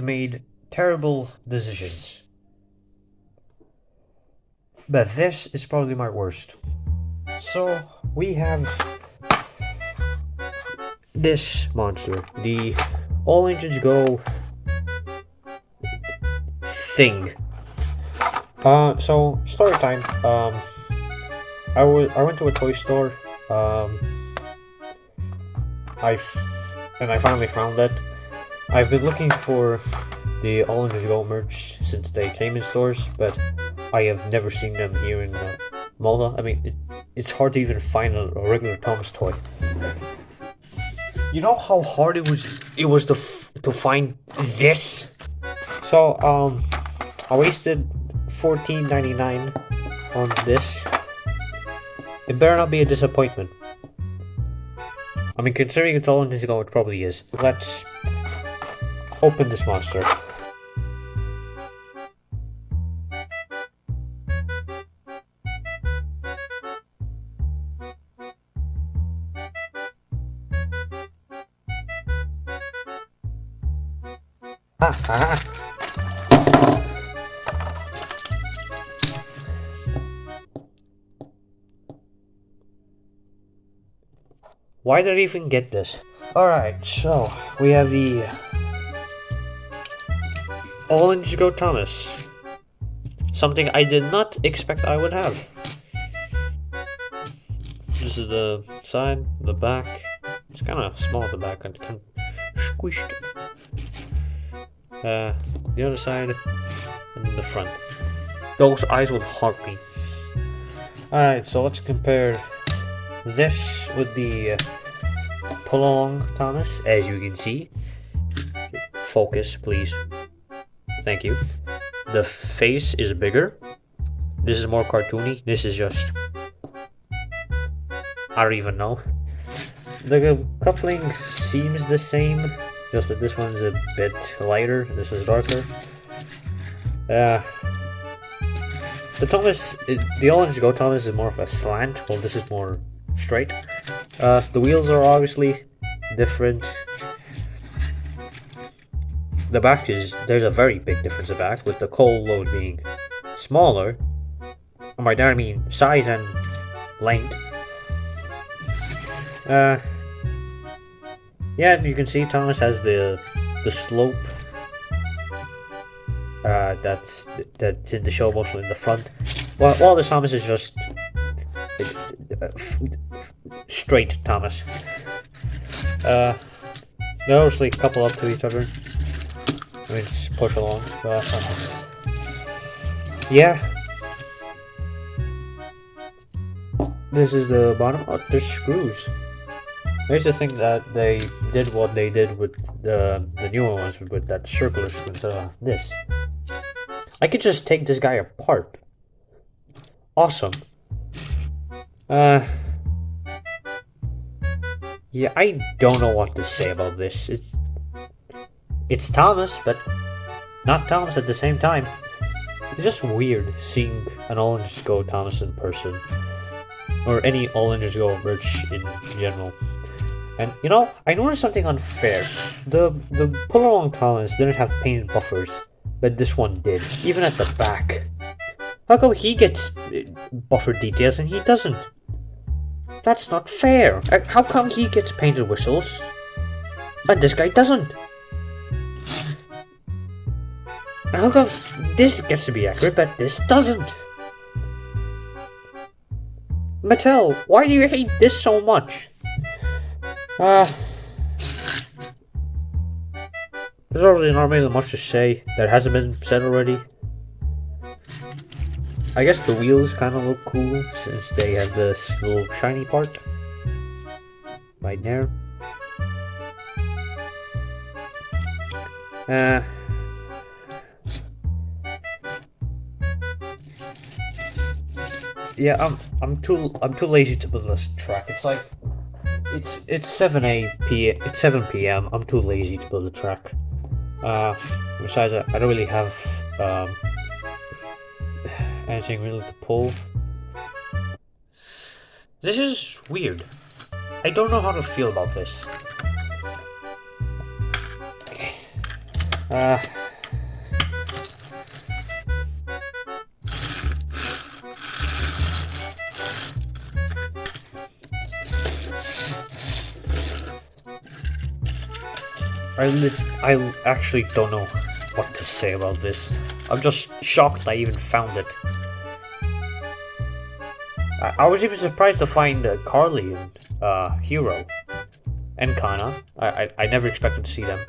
made terrible decisions. But this is probably my worst. So, we have this monster, the All Engines Go thing. So story time. I went to a toy store. I finally found it. I've been looking for the All Engines Go merch since they came in stores, but I have never seen them here in Malta. I mean, it's hard to even find a regular Thomas toy. You know how hard it was to find this? So I wasted $14.99 on this. It better not be a disappointment. I mean, considering it's All Engines Go, it probably is. Let's open this monster. Why did I even get this? Alright, so we have the All Engines Go Thomas. Something I did not expect I would have. This is the side, the back. It's kind of small at the back and kind of squished. The other side and the front. Those eyes will haunt me. Alright, so let's compare this with the pull-along Thomas, as you can see. Focus, please. Thank you. The face is bigger. This is more cartoony. This is just... I don't even know. The coupling seems the same, just that this one's a bit lighter, this is darker. The Thomas, the All Engines Go Thomas is more of a slant, while this is more straight. The wheels are obviously different. The back there's a very big difference in the back, with the coal load being smaller. And by that I mean size and length. Yeah, you can see Thomas has the slope. That's in the show mostly in the front. While the Thomas is just straight Thomas. They obviously couple up to each other. I mean, it's push along. Yeah. This is the bottom. Oh, there's screws. Here's the thing that they did what they did with the newer ones with that circular screw instead of this. I could just take this guy apart. Awesome. Yeah, I don't know what to say about this. It's Thomas, but not Thomas at the same time. It's just weird seeing an All Engines Go Thomas in person. Or any All Engines Go merch in general. And you know, I noticed something unfair. The pull-along Thomas didn't have painted buffers, but this one did, even at the back. How come he gets buffer details and he doesn't? That's not fair. How come he gets painted whistles and this guy doesn't? And how come this gets to be accurate but this doesn't? Mattel, why do you hate this so much? There's already not really much to say that hasn't been said already. I guess the wheels kind of look cool since they have this little shiny part right there. Yeah, I'm too lazy to build this track. It's like it's 7 p.m. I'm too lazy to build a track. Besides, I don't really have anything really to pull. This is weird. I don't know how to feel about this. I actually don't know what to say about this. I'm just shocked I even found it. I was even surprised to find Carly and Hero and Kana. I never expected to see them.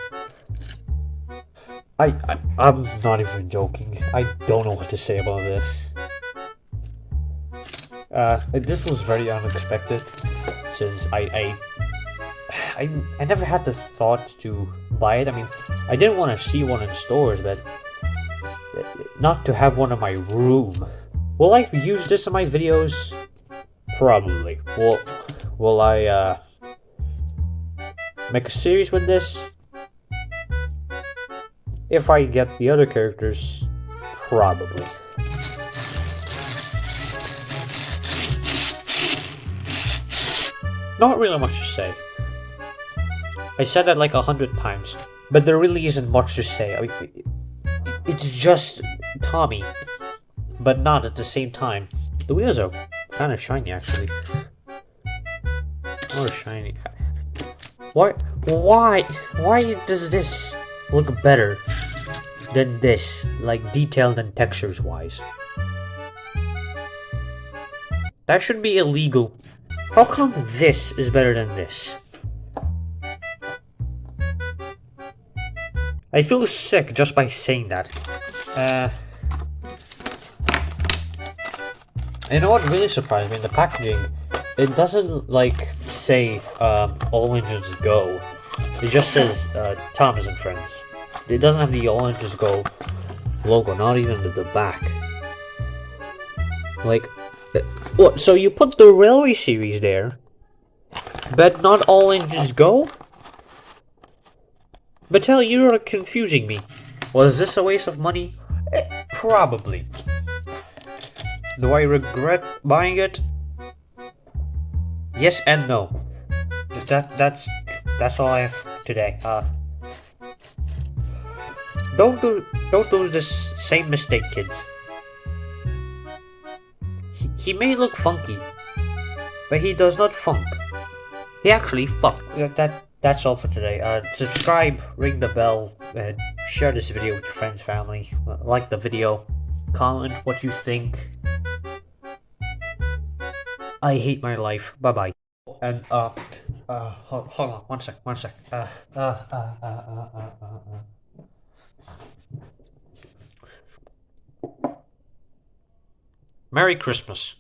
I'm not even joking. I don't know what to say about this. This was very unexpected, since I never had the thought to buy it. I mean, I didn't want to see one in stores, but not to have one in my room. Will I use this in my videos? Probably. Will I make a series with this? If I get the other characters, probably. Not really much to say. I said that like 100 times, but there really isn't much to say. I mean, it's just Tommy, but not at the same time. The wheels are kind of shiny, actually. More shiny. Why does this look better than this? Like, detailed and textures wise. That should be illegal. How come this is better than this? I feel sick just by saying that. You know what really surprised me? In the packaging, it doesn't like say All Engines Go. It just says Thomas and Friends. It doesn't have the All Engines Go logo, not even the back. Like, what? So you put the Railway series there, but not All Engines Go? Mattel, you're confusing me. Was this a waste of money? Probably. Do I regret buying it? Yes and no. That's all I have today. Don't do this same mistake, kids. He may look funky, but he does not funk. He actually fuck. That's all for today. Subscribe, ring the bell, and share this video with your friends, family. Like the video, comment what you think. I hate my life. Bye bye. And hold on, one sec. Merry Christmas.